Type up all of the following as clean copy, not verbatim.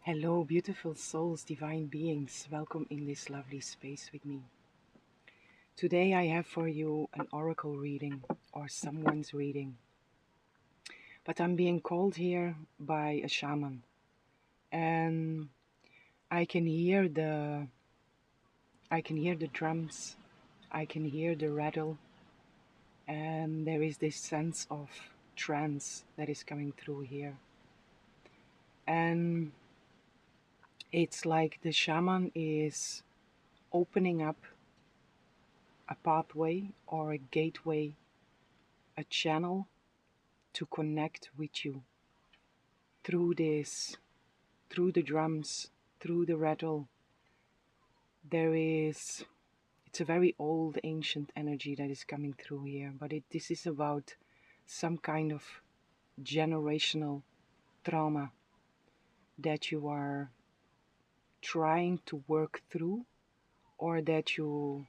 Hello, beautiful souls, divine beings. Welcome in this lovely space with me. Today I have for you an oracle reading or someone's reading. But I'm being called here by a shaman. And I can hear the drums, I can hear the rattle, and there is this sense of trance that is coming through here. And it's like the shaman is opening up a pathway or a gateway, a channel to connect with you through this, through the drums, through the rattle. It's a very old ancient energy that is coming through here, but this is about some kind of generational trauma that you are trying to work through, or that you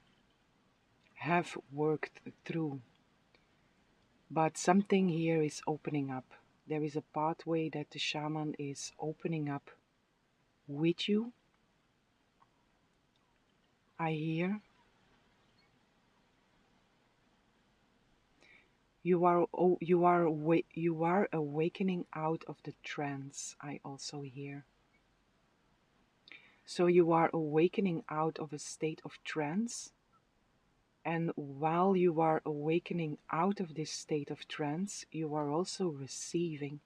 have worked through. But something here is opening up. There is a pathway that the shaman is opening up with you. I hear you are awakening out of the trance. I also hear. So you are awakening out of a state of trance, and while you are awakening out of this state of trance, you are also receiving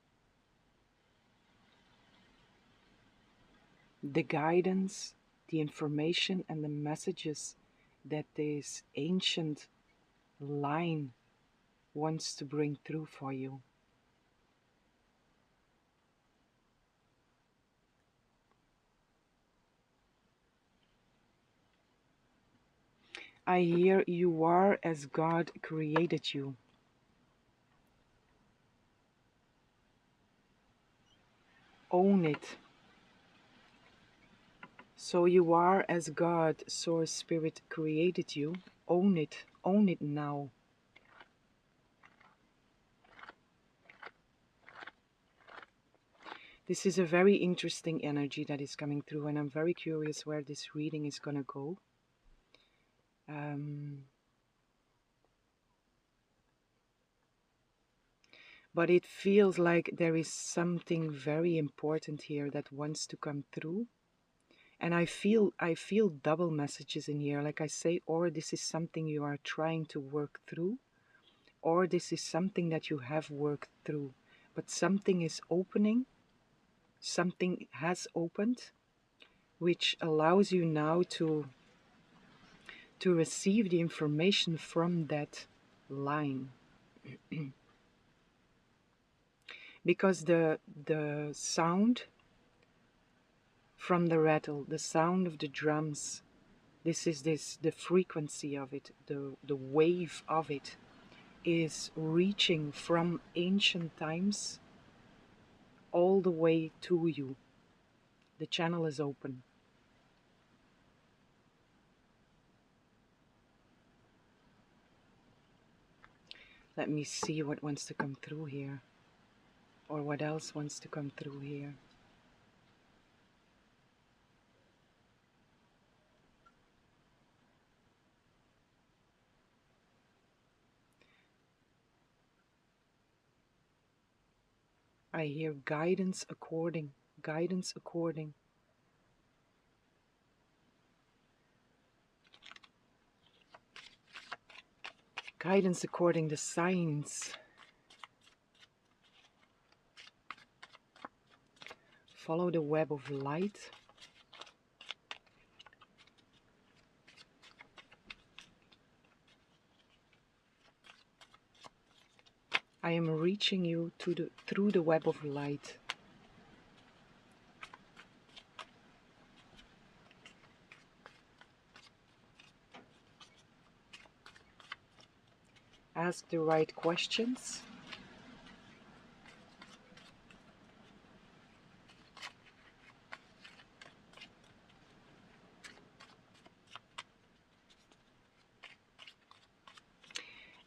the guidance, the information, and the messages that this ancient line wants to bring through for you. I hear you are as God created you. Own it. So you are as God, Source Spirit created you. Own it. Own it now. This is a very interesting energy that is coming through, and I'm very curious where this reading is going to go. But it feels like there is something very important here that wants to come through. And I feel double messages in here. Like I say, or this is something you are trying to work through, or this is something that you have worked through. But something is opening, something has opened, which allows you now to receive the information from that line. Because the sound from the rattle, the sound of the drums, the frequency of it, the wave of it is reaching from ancient times all the way to you. The channel is open. Let me see what wants to come through here, or what else wants to come through here. I hear guidance according, guidance according. Guidance according to signs. Follow the web of light. I am reaching you through the web of light. Ask the right questions.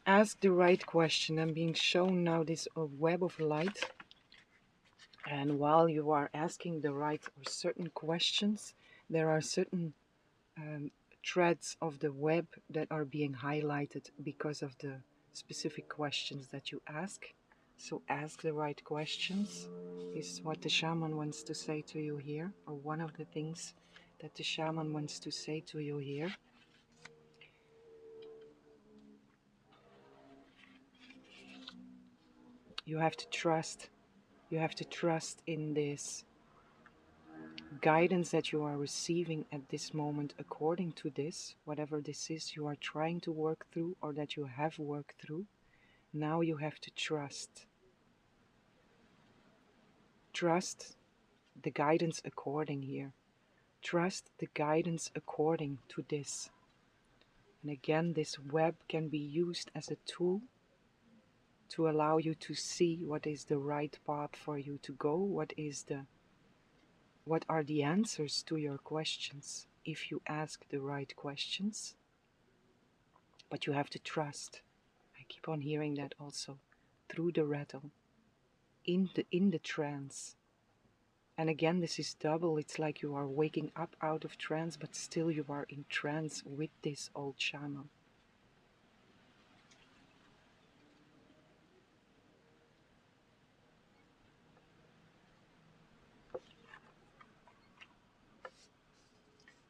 Ask the right question. I'm being shown now this web of light. And while you are asking the right or certain questions, there are certain um, threads of the web that are being highlighted because of the specific questions that you ask. So ask the right questions is what the shaman wants to say to you here, or one of the things that the shaman wants to say to you here. You have to trust. You have to trust in this guidance that you are receiving at this moment according to this, whatever this is you are trying to work through or that you have worked through. Now you have to trust. Trust the guidance according here. Trust the guidance according to this. And again, this web can be used as a tool to allow you to see what is the right path for you to go, what are the answers to your questions if you ask the right questions. But you have to trust. I keep on hearing that also through the rattle, in the trance. And again, this is double. It's like you are waking up out of trance, but still you are in trance with this old shaman.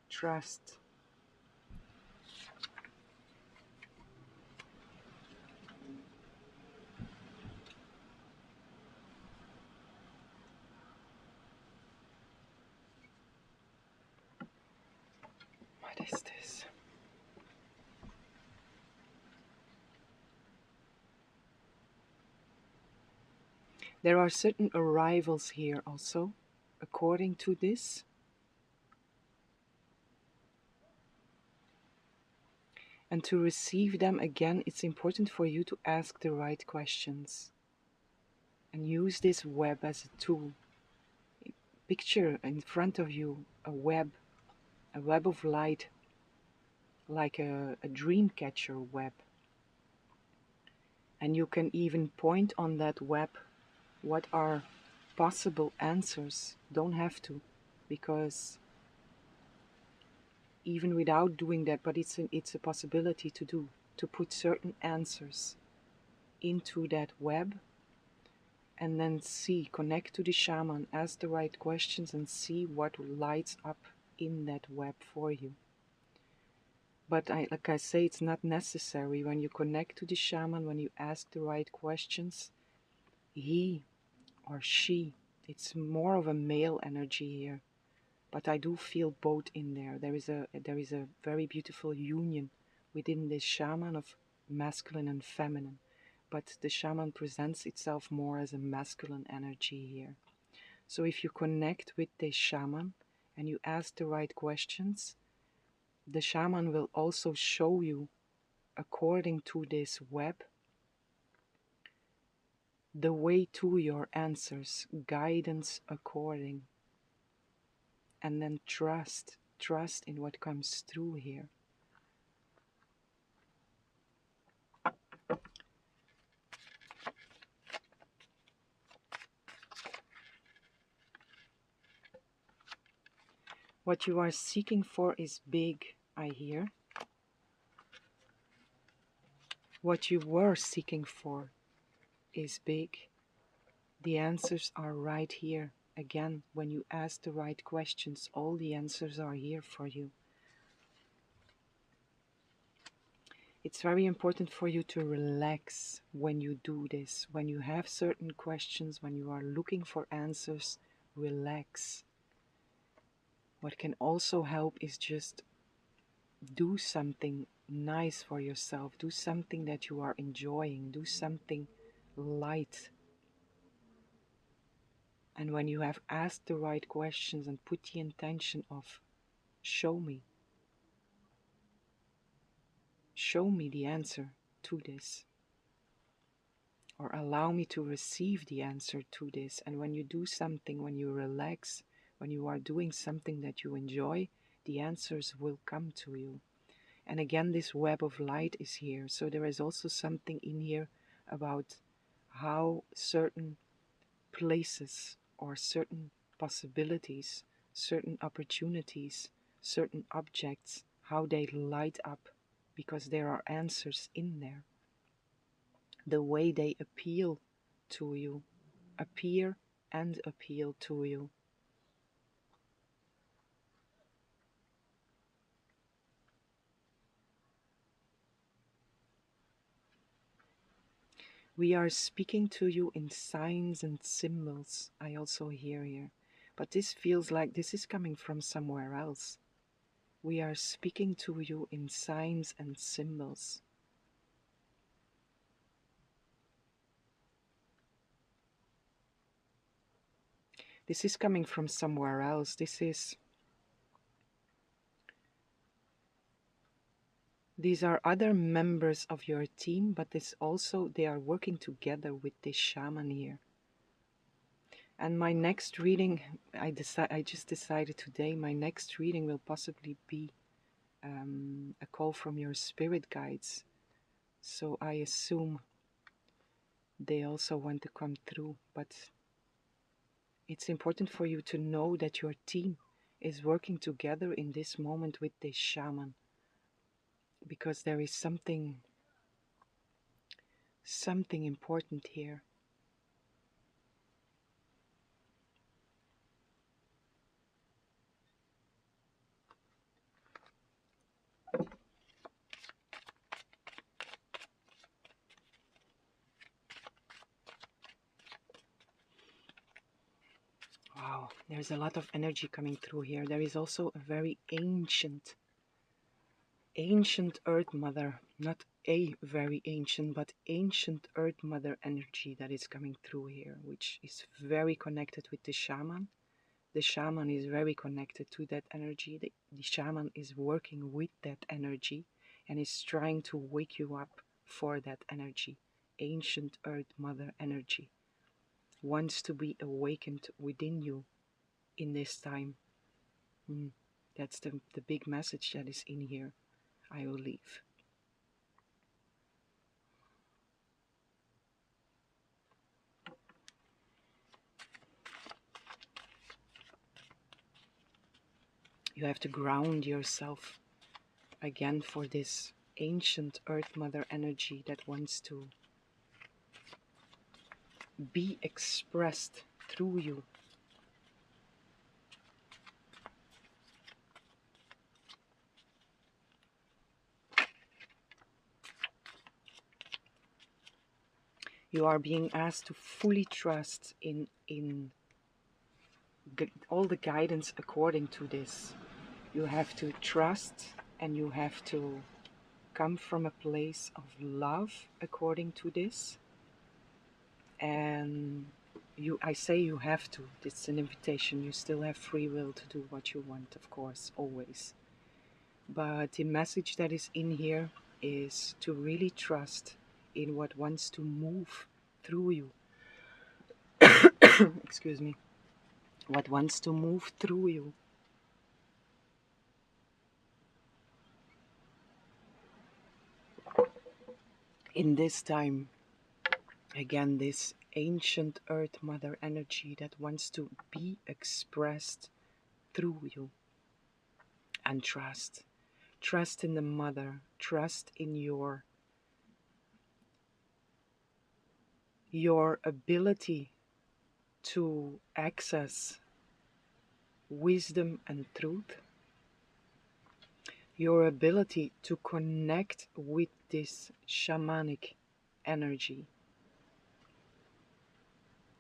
Trust. What is this? There are certain arrivals here also, according to this. And to receive them again, it's important for you to ask the right questions and use this web as a tool. Picture in front of you a web of light, like a dream catcher web. And you can even point on that web what are possible answers. Don't have to, because even without doing that, but it's a possibility to do, to put certain answers into that web and then see, connect to the shaman, ask the right questions and see what lights up in that web for you. But like I say, it's not necessary. When you connect to the shaman, when you ask the right questions, he or she, it's more of a male energy here. But I do feel both in there. There is a very beautiful union within this shaman of masculine and feminine. But the shaman presents itself more as a masculine energy here. So if you connect with this shaman and you ask the right questions, the shaman will also show you, according to this web, the way to your answers, guidance according. And then trust in what comes through here. What you are seeking for is big, I hear. What you were seeking for is big. The answers are right here. Again, when you ask the right questions, all the answers are here for you. It's very important for you to relax when you do this. When you have certain questions, when you are looking for answers, relax. What can also help is just do something nice for yourself. Do something that you are enjoying. Do something light. And when you have asked the right questions and put the intention of show me the answer to this, or allow me to receive the answer to this. And when you do something, when you relax, when you are doing something that you enjoy, the answers will come to you. And again, this web of light is here. So there is also something in here about how certain places or certain possibilities, certain opportunities, certain objects, how they light up, because there are answers in there. The way they appeal to you, appear and appeal to you. We are speaking to you in signs and symbols, I also hear here. But this feels like this is coming from somewhere else. We are speaking to you in signs and symbols. This is coming from somewhere else. These are other members of your team, but this also, they are working together with this shaman here. And my next reading, I just decided today, my next reading will possibly be a call from your spirit guides. So I assume they also want to come through, but it's important for you to know that your team is working together in this moment with this shaman, because there is something important here. Wow, there's a lot of energy coming through here. There is also a very ancient Earth Mother, not a very ancient, but ancient Earth Mother energy that is coming through here, which is very connected with the shaman. The shaman is very connected to that energy. The shaman is working with that energy and is trying to wake you up for that energy. Ancient Earth Mother energy wants to be awakened within you in this time. That's the big message that is in here, I will leave. You have to ground yourself again for this ancient Earth Mother energy that wants to be expressed through you. You are being asked to fully trust in all the guidance according to this. You have to trust, and you have to come from a place of love according to this. And I say you have to. It's an invitation. You still have free will to do what you want, of course, always. But the message that is in here is to really trust in what wants to move through you. Excuse me. What wants to move through you. In this time, again, this ancient Earth Mother energy that wants to be expressed through you. And trust. Trust in the Mother. Trust in your ability to access wisdom and truth. Your ability to connect with this shamanic energy.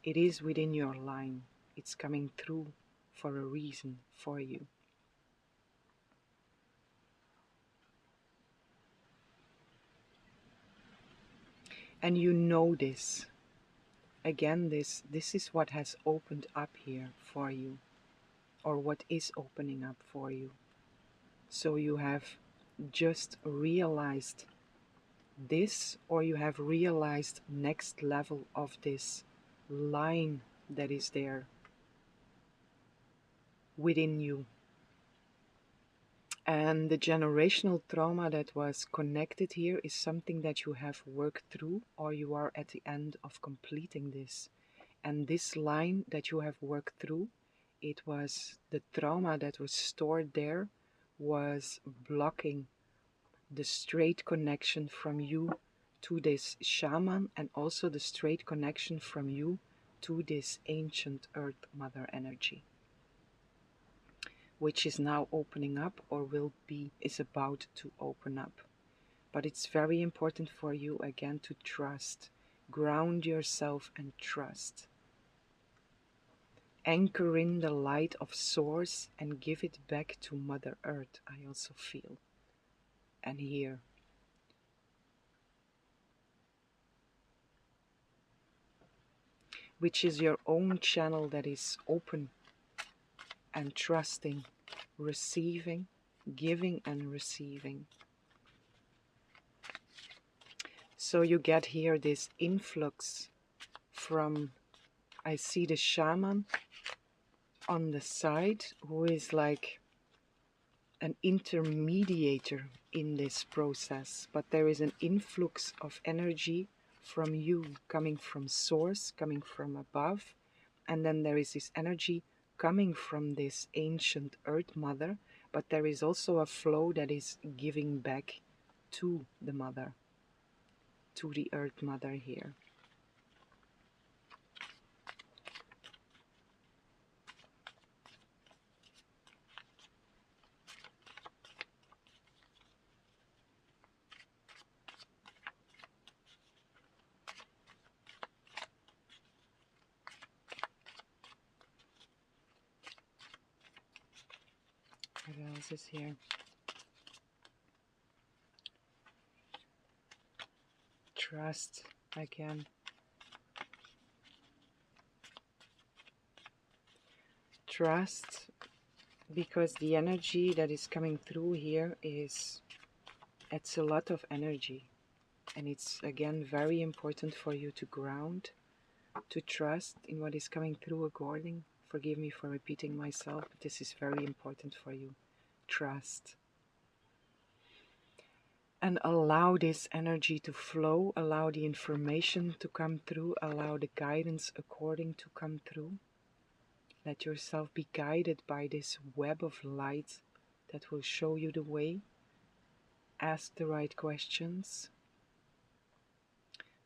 It is within your line. It's coming through for a reason for you. And you know this. Again, this is what has opened up here for you, or what is opening up for you. So you have just realized this, or you have realized next level of this line that is there within you. And the generational trauma that was connected here is something that you have worked through, or you are at the end of completing this. And this line that you have worked through, it was the trauma that was stored there was blocking the straight connection from you to this shaman, and also the straight connection from you to this ancient earth mother energy, which is now opening up, or is about to open up. But it's very important for you again to trust, ground yourself and trust. Anchor in the light of source and give it back to Mother Earth, I also feel and hear. Which is your own channel that is open and trusting, receiving, giving and receiving. So you get here this influx from, I see the shaman on the side, who is like an intermediator in this process, but there is an influx of energy from you, coming from source, coming from above, and then there is this energy coming from this ancient earth mother, but there is also a flow that is giving back to the mother, to the earth mother here. What else is here? Trust again. Trust, because the energy that is coming through here it's a lot of energy, and it's again very important for you to ground, to trust in what is coming through according. Forgive me for repeating myself, but this is very important for you. Trust. And allow this energy to flow, allow the information to come through, allow the guidance according to come through. Let yourself be guided by this web of light that will show you the way. Ask the right questions.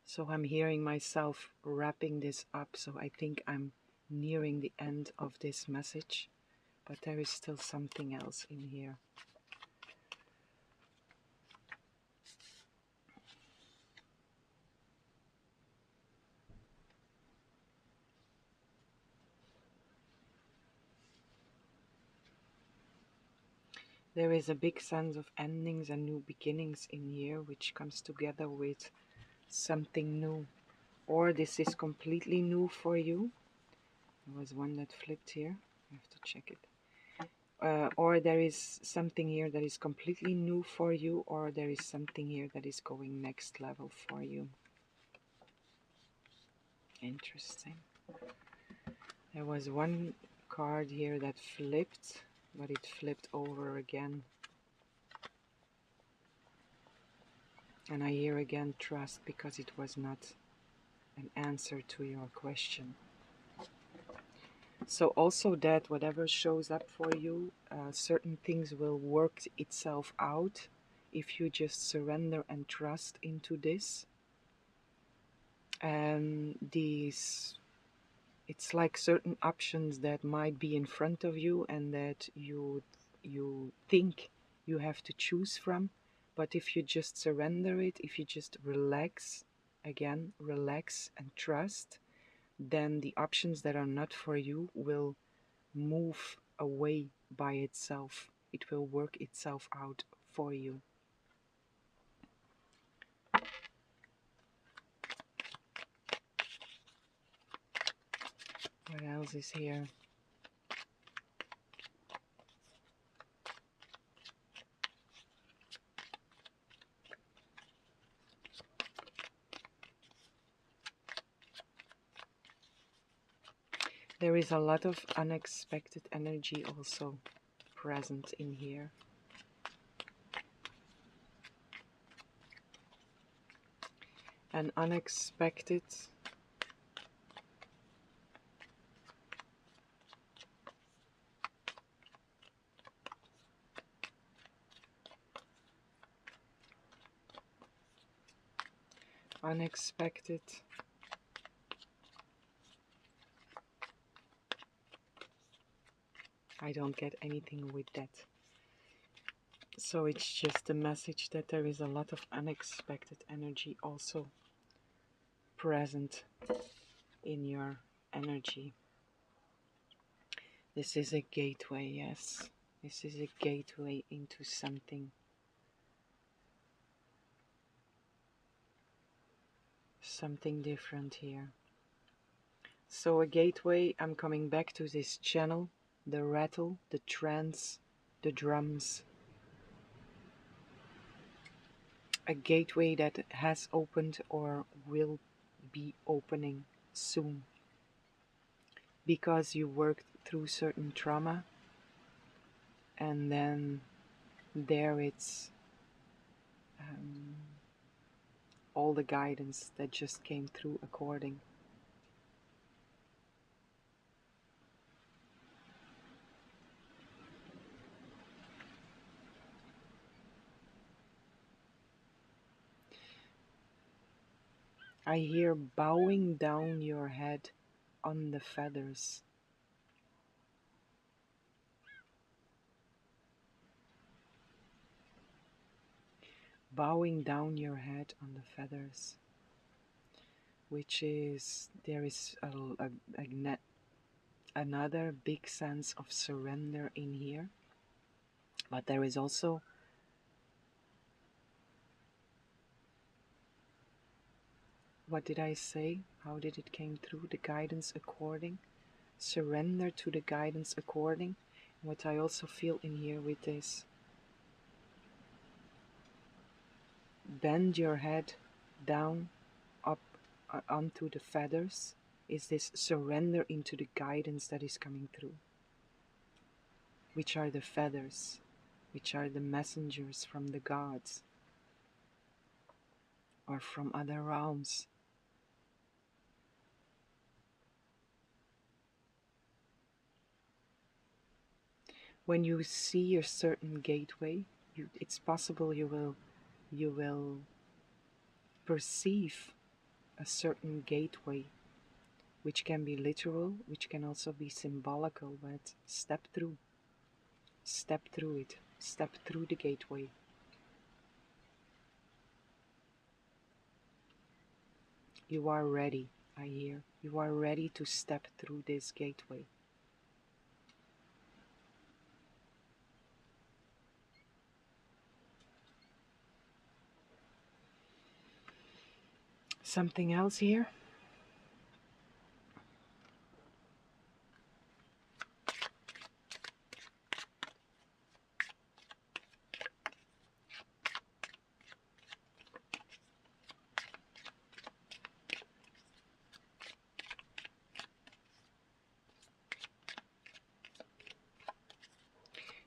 So I'm hearing myself wrapping this up, so I think I'm nearing the end of this message, but there is still something else in here. There is a big sense of endings and new beginnings in here, which comes together with something new. Or this is completely new for you. There was one that flipped here. I have to check it. Or there is something here that is completely new for you, or there is something here that is going next level for you. Interesting. There was one card here that flipped, but it flipped over again. And I hear again trust, because it was not an answer to your question. So also that whatever shows up for you, certain things will work itself out if you just surrender and trust into this. And it's like certain options that might be in front of you and that you think you have to choose from, but if you just surrender it, if you just relax, again relax and trust, then the options that are not for you will move away by itself. It will work itself out for you. What else is here? There is a lot of unexpected energy also present in here. And unexpected unexpected. I don't get anything with that. So it's just a message that there is a lot of unexpected energy also present in your energy. This is a gateway, yes. This is a gateway into something different here. So a gateway, I'm coming back to this channel, the rattle, the trance, the drums. A gateway that has opened or will be opening soon. Because you worked through certain trauma, and then there it's all the guidance that just came through according. I hear bowing down your head on the feathers. Bowing down your head on the feathers, which is, there is another big sense of surrender in here, but there is also what did I say? How did it came through? The guidance according. Surrender to the guidance according. What I also feel in here with this, bend your head down, up onto the feathers, is this surrender into the guidance that is coming through. Which are the feathers, which are the messengers from the gods or from other realms. When you see a certain gateway, it's possible you will perceive a certain gateway, which can be literal, which can also be symbolical, but step through it, step through the gateway. You are ready, I hear. You are ready to step through this gateway. Something else here?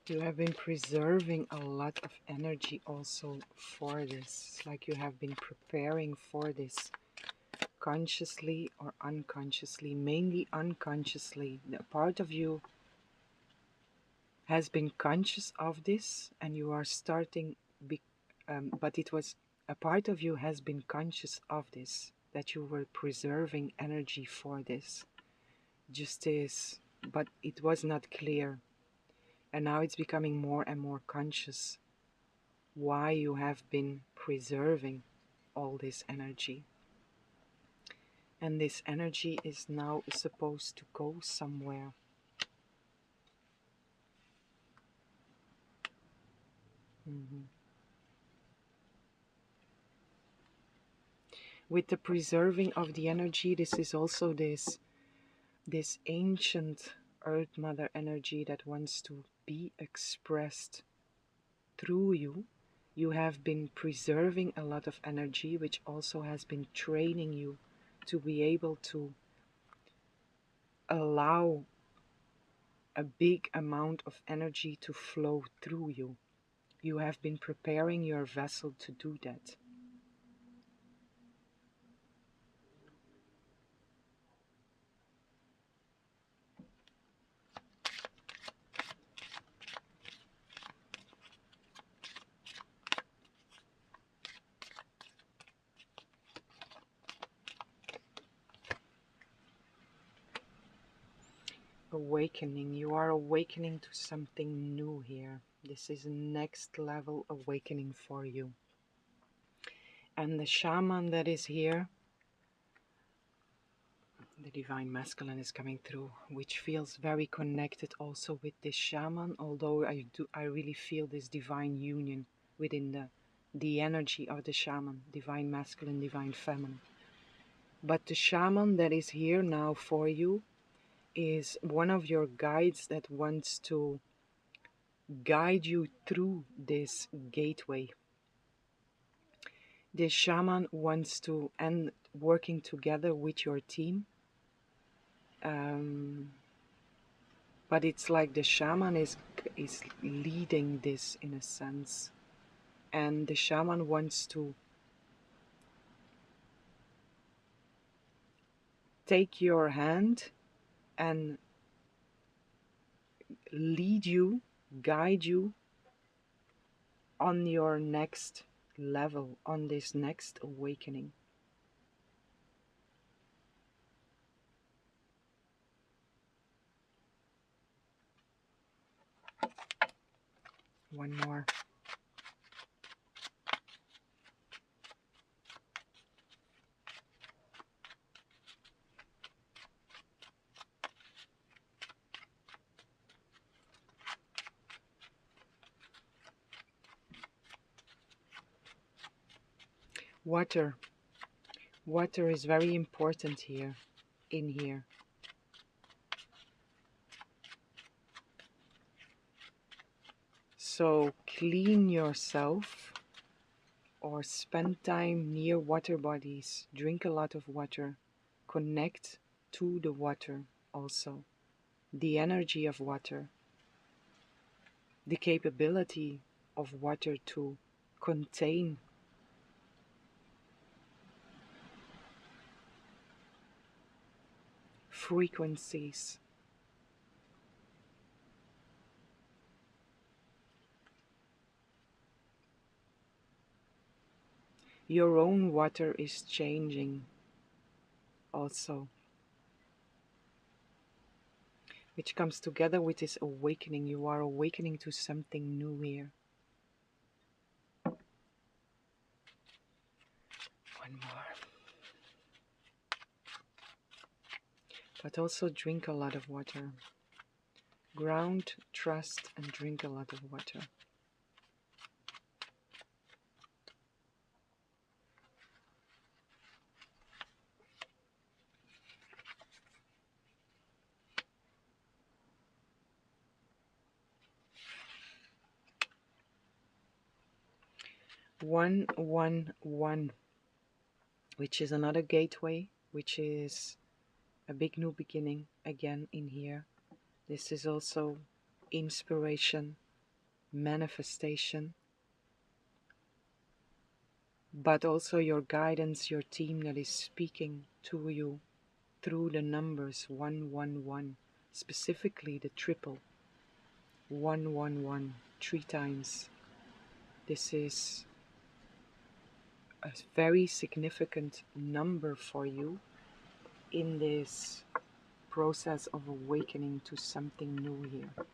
You have been preserving a lot of energy also for this. It's like you have been preparing for this, consciously or unconsciously, mainly unconsciously. The part of you has been conscious of this, and you are starting, but it was a part of you has been conscious of this, that you were preserving energy for this. Just this, but it was not clear. And now it's becoming more and more conscious why you have been preserving all this energy. And this energy is now supposed to go somewhere. With the preserving of the energy, this is also this ancient Earth Mother energy that wants to be expressed through you. You have been preserving a lot of energy, which also has been training you to be able to allow a big amount of energy to flow through you. You have been preparing your vessel to do that. awakening. You are awakening to something new here. This is a next level awakening for you. And the shaman that is here, the divine masculine is coming through, which feels very connected also with this shaman, although I really feel this divine union within the energy of the shaman, divine masculine, divine feminine. But the shaman that is here now for you is one of your guides that wants to guide you through this gateway. The shaman wants to, and working together with your team, but it's like the shaman is leading this in a sense, and the shaman wants to take your hand and lead you, guide you on your next level, on this next awakening. One more. Water. Water is very important here, in here. So clean yourself or spend time near water bodies. Drink a lot of water. Connect to the water also. The energy of water. The capability of water to contain frequencies. Your own water is changing also, which comes together with this awakening. You are awakening to something new here. One more. But also drink a lot of water. Ground, trust, and drink a lot of water. One, one, one, which is another gateway, which is a big new beginning again in here. This is also inspiration, manifestation, but also your guidance, your team that is speaking to you through the numbers 111, specifically the triple 111, 3 times. This is a very significant number for you in this process of awakening to something new here.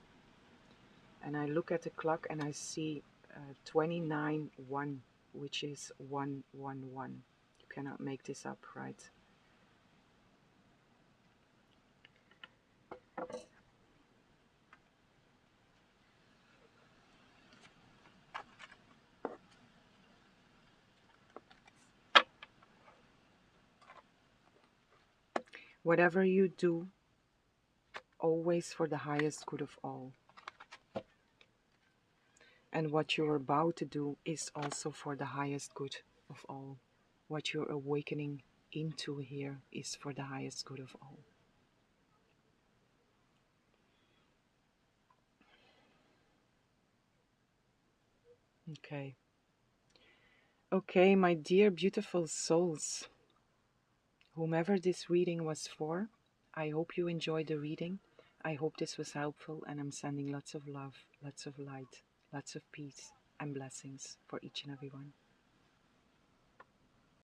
And I look at the clock and I see 29-1, which is 111. You cannot make this up, right? Whatever you do, always for the highest good of all. And what you're about to do is also for the highest good of all. What you're awakening into here is for the highest good of all. Okay. Okay, my dear beautiful souls, whomever this reading was for, I hope you enjoyed the reading. I hope this was helpful, and I'm sending lots of love, lots of light, lots of peace and blessings for each and every one.